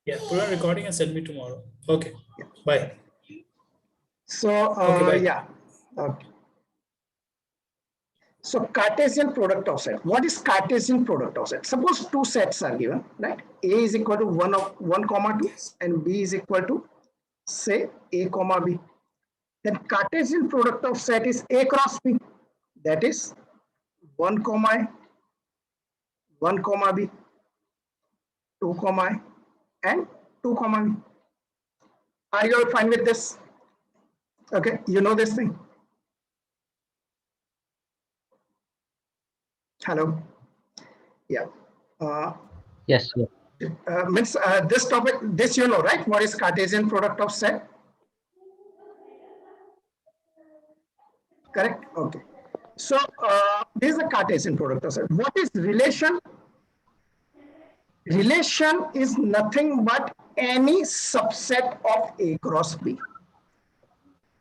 Yeah, put on recording and send me tomorrow. Okay. Yeah. Bye. So Okay, bye. yeah. Okay. So Cartesian product of set. What is Cartesian product of set? Suppose two sets are given, right? A is equal to 1 comma 2 and B is equal to say A comma B. Then Cartesian product of set is A cross B. That is 1 comma A, 1 comma B, 2 comma A, and 2 comma B. Are you all fine with this? Okay, you know this thing. Hello. Yeah. Yes, yes. Means this topic, this you know, right? What is Cartesian product of set? Correct? Okay. So this is a Cartesian product of set. What is relation? Relation is nothing but any subset of A cross B.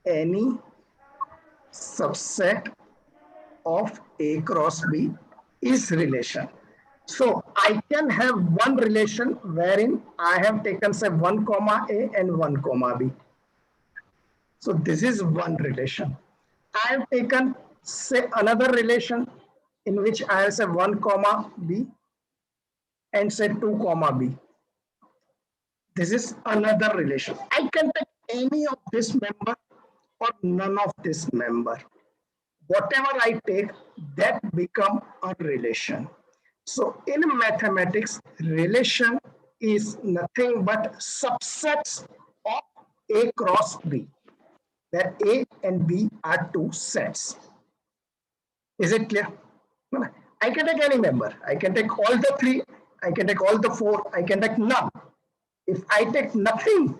Any subset of A cross B is relation. So I can have one relation wherein I have taken say 1 comma A and 1 comma B. So this is one relation. I have taken say another relation in which I have say 1 comma B and say 2 comma B. This is another relation. I can take any of this member or none of this member. Whatever I take, that become a relation. So in mathematics, relation is nothing but subsets of A cross B. That A and B are two sets. Is it clear? I can take any member. I can take all the three. I can take all the four. I can take none. If I take nothing,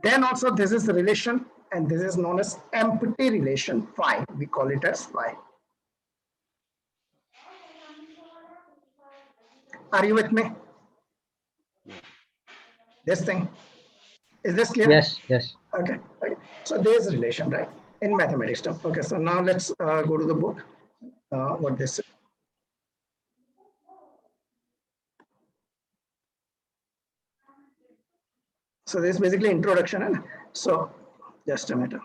then also this is relation, and this is known as empty relation, phi. We call it as phi. Are you with me? This thing. Is this clear? Yes, yes. Okay. Okay. So there is relation, right? In mathematics term. Okay. So now let's go to the book. What this is. So this is basically introduction. And so just a minute.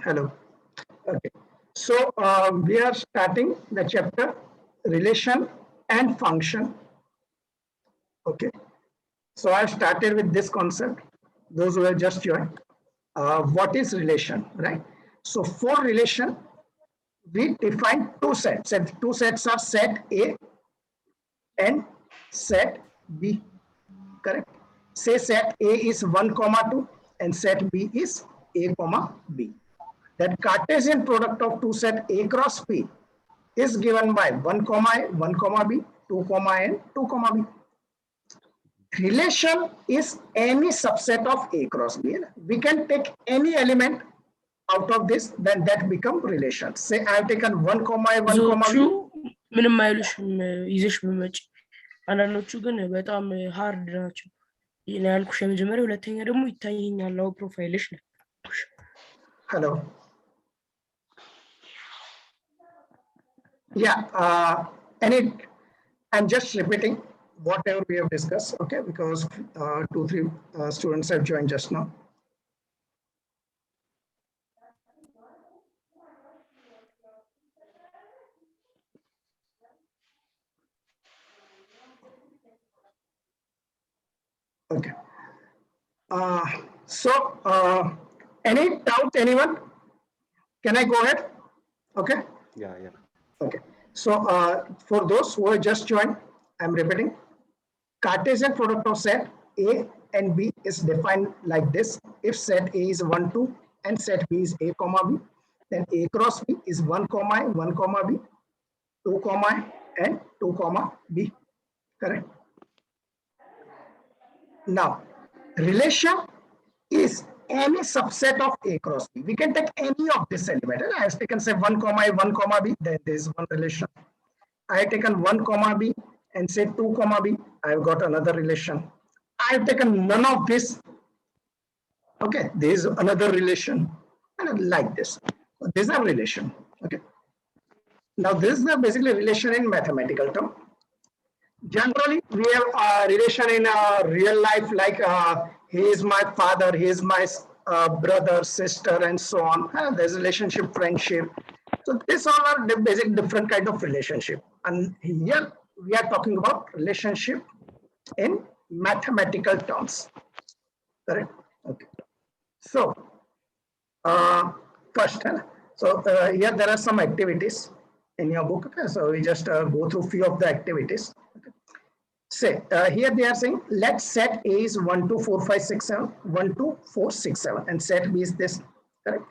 Hello. Okay. So we are starting the chapter relation and function. Okay. So I started with this concept. Those who have just joined. What is relation, right? So for relation, we define two sets. And two sets are set A and set B. Correct? Say set A is 1 comma 2 and set B is A comma B. That Cartesian product of two set A cross B is given by 1 comma A, 1 comma B, 2 comma A, and 2 comma B. Relation is any subset of A cross B. We can take any element out of this, then that become relation. Say I have taken 1 comma A, 1 comma B. ምንም አይሉሽም ይዘሽ በመጭ አንዳንዶቹ ግን በጣም ሃርድ ናቸው። ይሄን ያልኩሽ የመጀመሪያ ሁለተኛ ደግሞ ይታየኛል አው ፕሮፋይልሽ ነው። Hello. Yeah, and I'm just repeating whatever we have discussed, okay, because 2-3 students have joined just now. Okay. So, any doubt, anyone? Can I go ahead? Okay. Yeah, yeah. Okay. So, for those who have just joined, I'm repeating. Cartesian product of set A and B is defined like this. If set A is 1, 2 and set B is A comma B, then A cross B is 1 comma A, 1 comma B, 2 comma A and 2 comma B. Correct? Now, relation is any subset of A cross B. We can take any of this element. I have taken say 1 comma A, 1 comma B, then there is one relation. I have taken 1 comma B and say 2 comma B, I have got another relation. I have taken none of this. Okay, there is another relation. and like this. So these are relation. Okay. Now this is the basically relation in mathematical term. Generally, we have a relation in real life, like he is my father, he is my brother, sister, and so on. There's relationship, friendship. So these all are the basic different kind of relationship. And here we are talking about relationship in mathematical terms. Correct? Okay. So first, here there are some activities in your book. Okay? So we just go through few of the activities. Okay. Say here they are saying let set A is 1 2 4 5 6 7 1 2 4 6 7 and set B is this. Correct.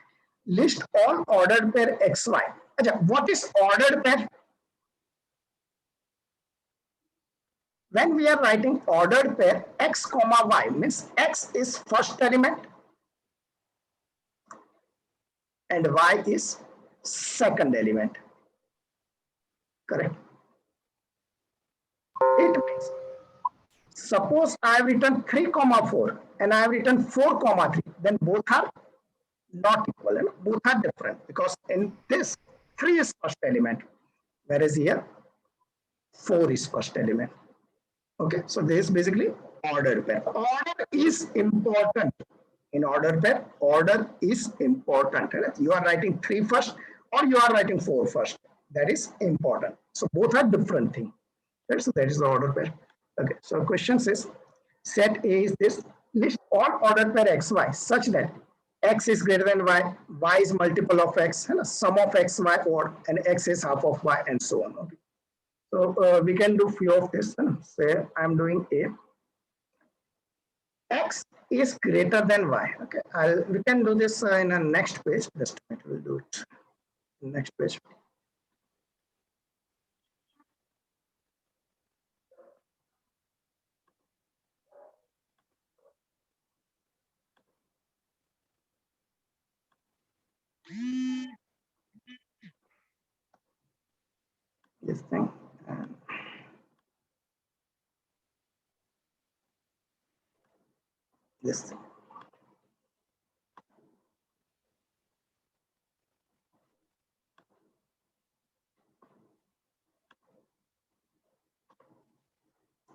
List all ordered pair XY. What is ordered pair? When we are writing ordered pair X comma Y means X is first element and Y is second element. Correct. It means suppose I have written 3 comma 4 and I have written 4 comma 3, then both are not equal and both are different because in this 3 is first element, whereas here 4 is first element. Okay, so this is basically ordered pair. Order is important. In order pair, order is important. You are writing 3 first or you are writing 4 first. That is important. So both are different things. So that is the order pair. Okay, so question says set A is this. List all ordered pair XY such that X is greater than Y, Y is multiple of X, and sum of X, Y, or and X is half of Y, and so on. Okay. So we can do few of this. Say I'm doing A. X is greater than Y. Okay, we can do this in a next page. Just a minute, we'll do it. Next page. This thing. This thing.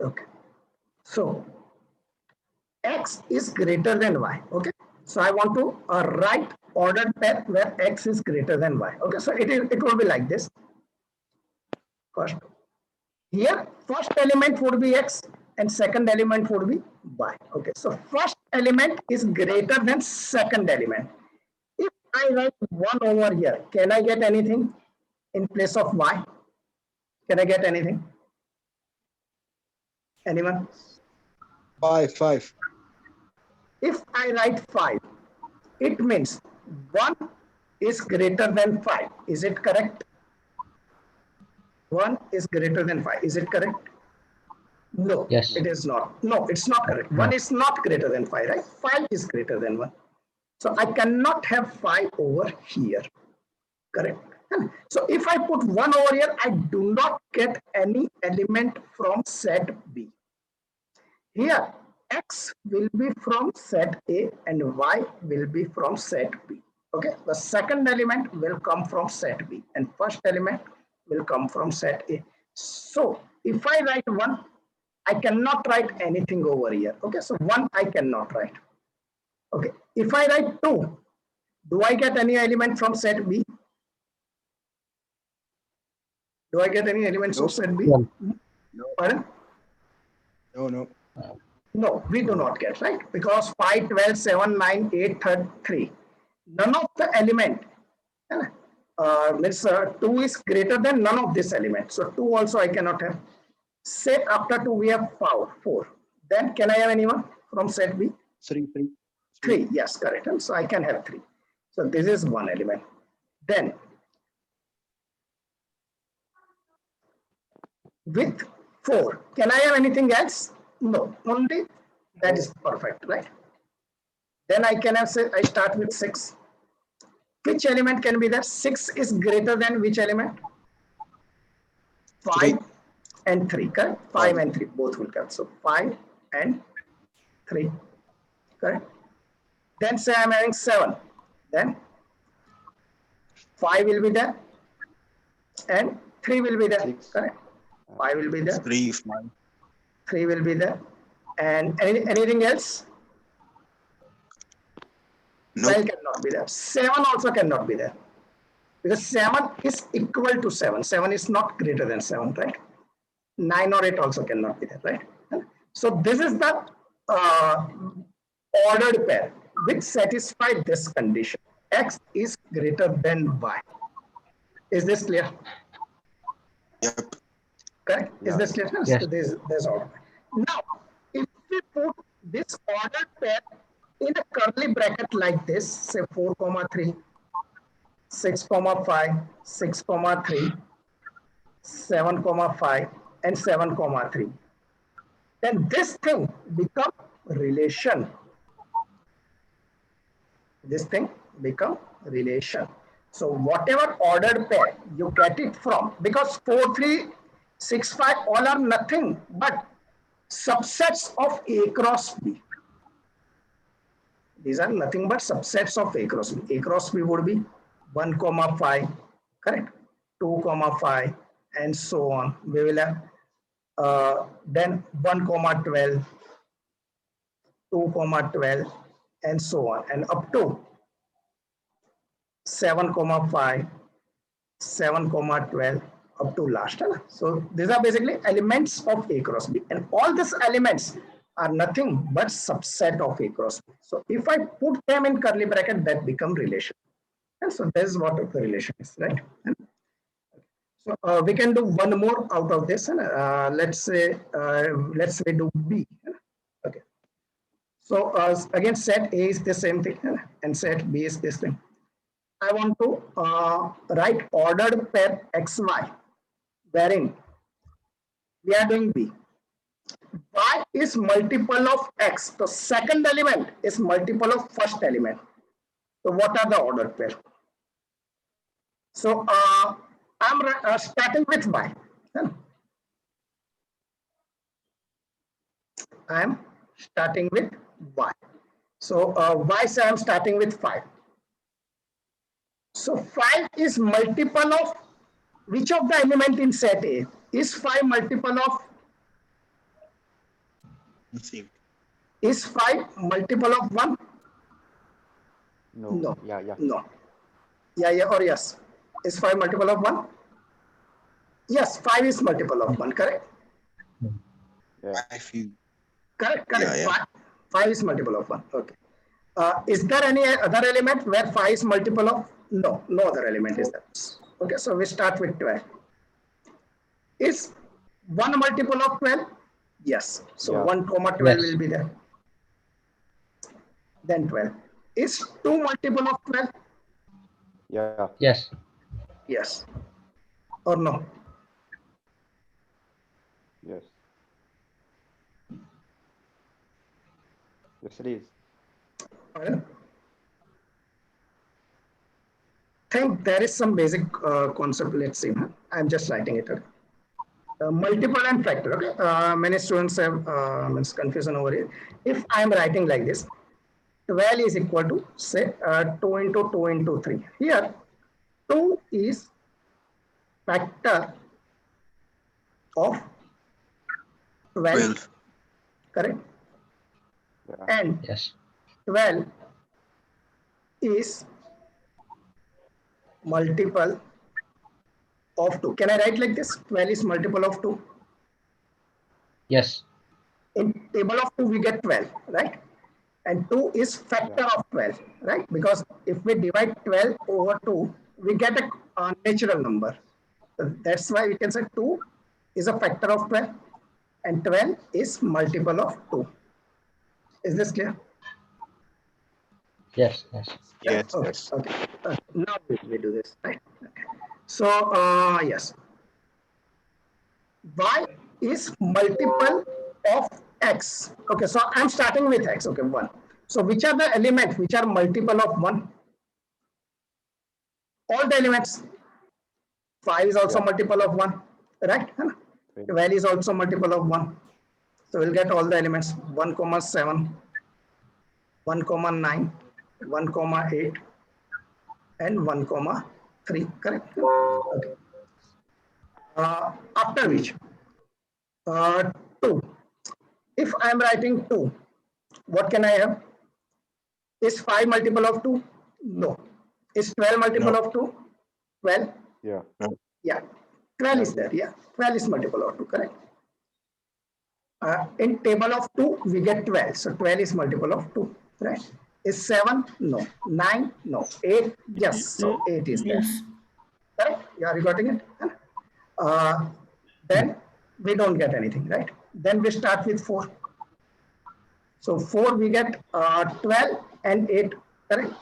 Okay. So X is greater than Y. Okay. So I want to write ordered pair where X is greater than Y. Okay. So it will be like this. First, here first element would be X and second element would be Y. Okay. So first element is greater than second element. If I write 1 over here, can I get anything in place of Y? Can I get anything? Anyone? 5. If I write 5, it means 1 is greater than 5. Is it correct? 1 is greater than 5. Is it correct? No, Yes. it is not. No, it's not correct. 1 is not greater than 5, right? 5 is greater than 1. So I cannot have 5 over here. Correct. So if I put 1 over here, I do not get any element from set B. Here, X will be from set A and Y will be from set B. Okay, the second element will come from set B and first element will come from set A. So if I write 1, I cannot write anything over here. Okay, so 1 I cannot write. Okay, if I write 2, do I get any element from set B? Do I get any elements of set B? No. Pardon? No. No, we do not get, right? Because 5, 12, 7, 9, 8, 3. None of the element means 2 is greater than none of this element. So 2 also I cannot have. Set after 2 we have 4. Then can I have anyone from set B? 3. Yes, correct. And so I can have 3. So this is one element. Then with 4, can I have anything else? No, only that is perfect, right? Then I can have, say, I start with 6. Which element can be there? 6 is greater than which element? 5 3. and 3, correct? 5 and 3, both will come. So 5 and 3, correct? Then say I'm having 7. Then 5 will be there, and 3 will be there. 6. Correct. 5 will be there. 3, 5. 3 will be there. And anything else? Nope. 12 cannot be there. 7 also cannot be there. Because 7 is equal to 7. 7 is not greater than 7, right? 9 or 8 also cannot be there, right? So this is the ordered pair which satisfy this condition. X is greater than Y. Is this clear? Yep. Correct? Is Yeah. this clear? Yes. So there's order. Now, if we put this ordered pair in a curly bracket like this, say 4, 3, 6, 5, 6, 3, 7, 5, and 7, 3, then this thing become relation. This thing become relation. So whatever ordered pair you get it from, because 4, 3, 6, 5 all are nothing but subsets of A cross B. These are nothing but subsets of A cross B. A cross B would be 1, 5, correct? 2, 5, and so on. We will have then 1, 12, 2, 12, and so on, and up to 7, 5, 7, 12, up to last. So these are basically elements of A cross B, and all these elements are nothing but subset of A cross B. So if I put them in curly bracket, that become relation. And so this is what the relation is, right? So we can do one more out of this. Let's say do B. Okay. So again, set A is the same thing, and set B is this thing. I want to write ordered pair XY, wherein we are doing B. Y is multiple of X. The second element is multiple of first element. So what are the ordered pair? So I'm starting with Y. I am starting with Y. So Y say I'm starting with 5. So 5 is multiple of which of the element in set A? Is 5 multiple of? Is 5 multiple of 1? No. No. Yeah. No. Yeah or yes? Is 5 multiple of 1? Yes, 5 is multiple of 1, correct? Yeah. I feel. Correct. Yeah. 5 is multiple of 1. Okay. Is there any other element where 5 is multiple of? No other element is there. Okay, so we start with 12. Is 1 multiple of 12? Yes. So Yeah. 1, 12 Yes. will be there. Then 12. Is 2 multiple of 12? Yeah. Yes. Yes. Or no? Yes. Yes, it is. I think there is some basic concept. Let's see. I'm just writing it. Multiple and factor. Okay. Many students have confusion over it. If I'm writing like this, 12 is equal to say 2 into 2 into 3. Here, 2 is factor of 12. Correct? Yeah. And Yes. 12 is multiple of 2. Can I write like this? 12 is multiple of 2. Yes. In table of 2, we get 12, right? And 2 is factor of 12, right? Because if we divide 12 over 2, we get a natural number. So that's why we can say 2 is a factor of 12 and 12 is multiple of 2. Is this clear? Yes. Yes. Okay. Yes. Okay. Now we do this, right? Okay. So yes, Y is multiple of X. Okay, so I'm starting with X. Okay, 1. So which are the elements which are multiple of 1? All the elements. 5 is also multiple of 1, right? 12 is also multiple of 1. So we'll get all the elements 1, 7, 1, 9, 1, 8, and 1, 3, correct? Okay. After which 2. If I am writing 2, what can I have? Is 5 multiple of 2? No. Is 12 multiple No. of 2? 12? Yeah. Yeah. 12 is Yeah. there. Yeah. 12 is multiple of 2, correct? In table of 2, we get 12. So 12 is multiple of 2, right? Is 7? No. 9? No. 8? Yes. So 8 is there. Yes. Correct? You are getting it? Then we don't get anything, right? Then we start with 4. So 4 we get 12 and 8, correct?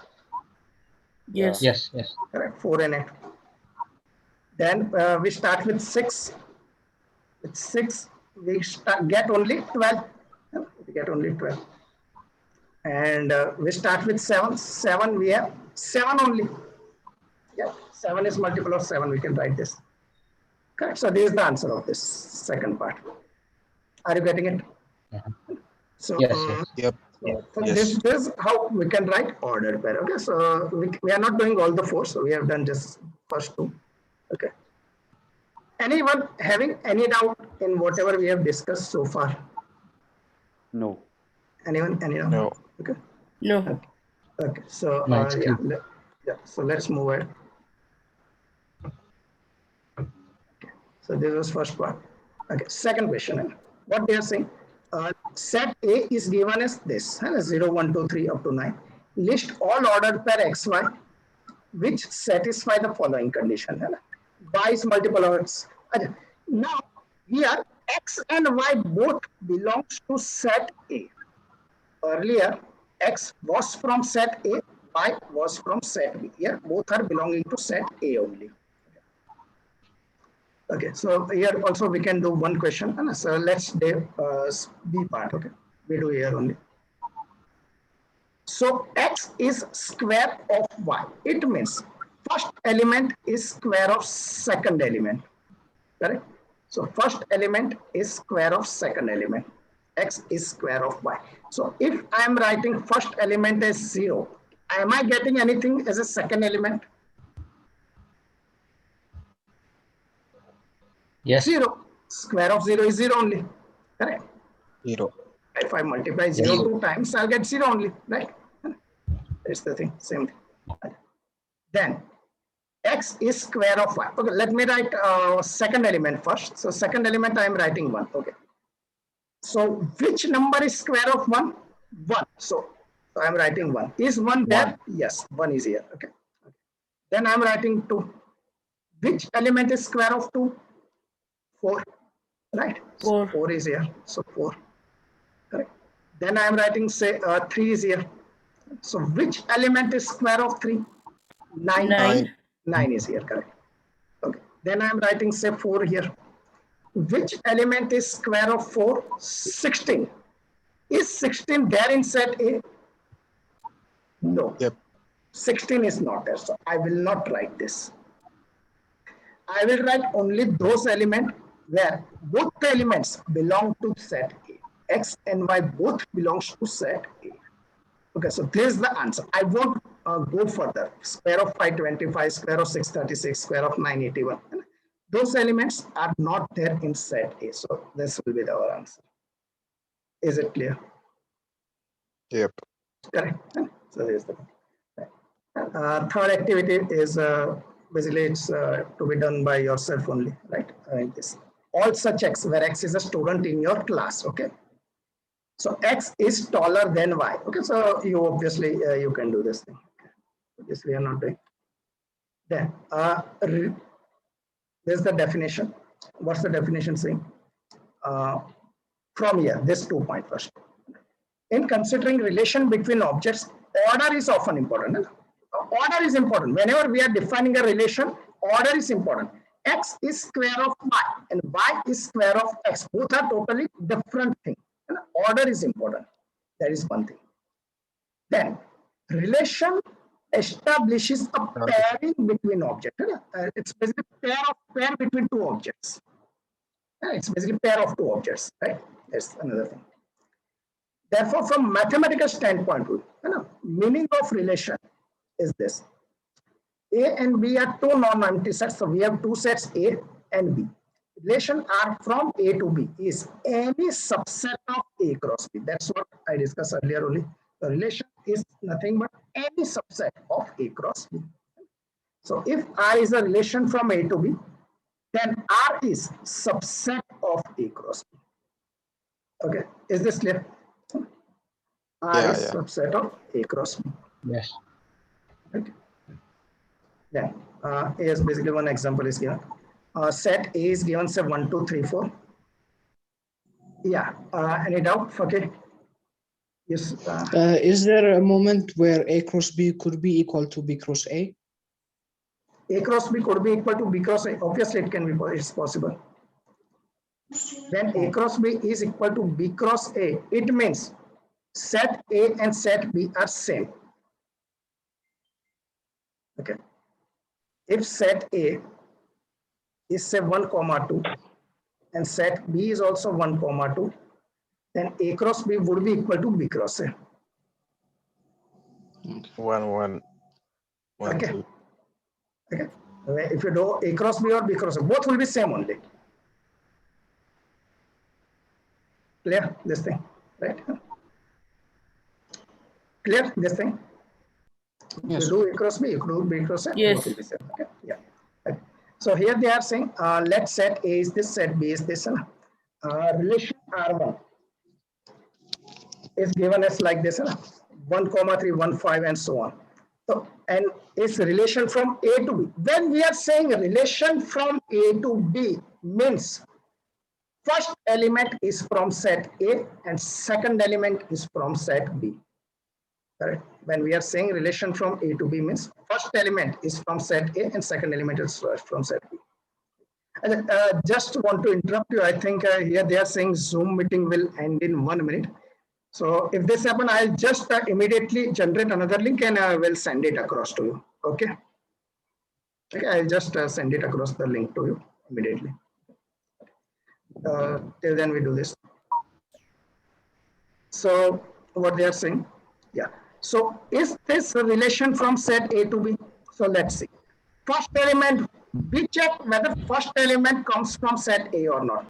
Yes. Yes. Yes. Correct, 4 and 8. Then we start with 6. With 6 we get only 12. We get only 12. And we start with 7. 7 we have 7 only. Yeah, 7 is multiple of 7. We can write this. Correct. So this is the answer of this second part. Are you getting it? So Yes. Yes. Yep. so Yes. this is how we can write ordered pair. Okay, so we are not doing all the 4, so we have done just first 2. Okay. Anyone having any doubt in whatever we have discussed so far? No. Anyone? Any doubt? No. Okay. No. Okay. So No, it's yeah, clear. So let's move ahead. So this was first part. Okay, second question. What they are saying, set A is given as this, 0, 1, 2, 3 up to 9. List all ordered pair XY which satisfy the following condition. Y is multiple of X. Now here X and Y both belongs to set A. Earlier X was from set A, Y was from set B. Here both are belonging to set A only. Okay, so here also we can do one question. So let's do B part. Okay, we do here only. So X is square of Y. It means first element is square of second element. Correct? So first element is square of second element. X is square of Y. So if I am writing first element as 0, am I getting anything as a second element? Yes. 0. Square of 0 is 0 only. Correct? 0. If I multiply 0 2 times, I'll get 0 only. Right? That's the thing. Same thing. Then X is square of Y. Okay, let me write second element first. So second element I am writing 1. Okay. So which number is square of 1? 1. So I am writing 1. Is 1 there? 1. Yes, 1 is here. Okay. Then I am writing 2. Which element is square of 2? 4. Right? 4. 4 is here. So 4. Correct. Then I am writing say 3 is here. So which element is square of 3? 9. 9. 9 is here, correct. Okay. Then I am writing say 4 here. Which element is square of 4? 16. Is 16 there in set A? No. Yep. 16 is not there. So I will not write this. I will write only those elements where both the elements belong to set A. X and Y both belongs to set A. Okay, so this is the answer. I won't go further. Square of 525, square of 636, square of 981. Those elements are not there in set A. So this will be our answer. Is it clear? Yep. Correct. So here's the third activity is basically it's to be done by yourself only, right? This all such X where X is a student in your class. Okay. So X is taller than Y. Okay. So you obviously you can do this thing. This we are not doing. Then there's the definition. What's the definition saying? From here, this 2 point first. In considering relation between objects, order is often important. Order is important. Whenever we are defining a relation, order is important. X is square of Y and Y is square of X. Both are totally different things. Order is important. That is one thing. Then relation establishes a pairing between objects. It's basically pair between two objects. It's basically pair of two objects, right? That's another thing. Therefore, from mathematical standpoint, meaning of relation is this. A and B are two non-empty sets. So we have two sets A and B. Relation R from A to B is any subset of A cross B. That's what I discussed earlier only. The relation is nothing but any subset of A cross B. So if R is a relation from A to B, then R is subset of A cross B. Okay, is this clear? R Yeah, is yeah. subset of A cross B. Yes. Right? Then A is basically one example is given. Set A is given, say 1, 2, 3, 4. Yeah. Any doubt? Okay. Yes. Is there a moment where A cross B could be equal to B cross A? A cross B could be equal to B cross A. Obviously, it can be. It's possible. When A cross B is equal to B cross A, it means set A and set B are same. Okay. If set A is say 1, 2 and set B is also 1, 2, then A cross B would be equal to B cross A. 1, 1, 1, Okay. 2. Okay. If you do A cross B or B cross A, both will be same only. Clear this thing, right? Clear this thing? Yes. You do A cross B, you do B cross A, Yes. both will be same. Okay. Yeah. Okay. So here they are saying, let set A is this, set B is this. Relation R1 is given as like this, 1, 3, 1, 5, and so on. So, and its relation from A to B. When we are saying relation from A to B means first element is from set A and second element is from set B. Correct? When we are saying relation from A to B means first element is from set A and second element is from set B. And, just want to interrupt you. I think here they are saying Zoom meeting will end in 1 minute. So if this happen, I'll just immediately generate another link and I will send it across to you. Okay. Okay, I'll just send it across the link to you immediately. Till then we do this. So what they are saying, yeah. So is this a relation from set A to B? So let's see. First element, we check whether first element comes from set A or not.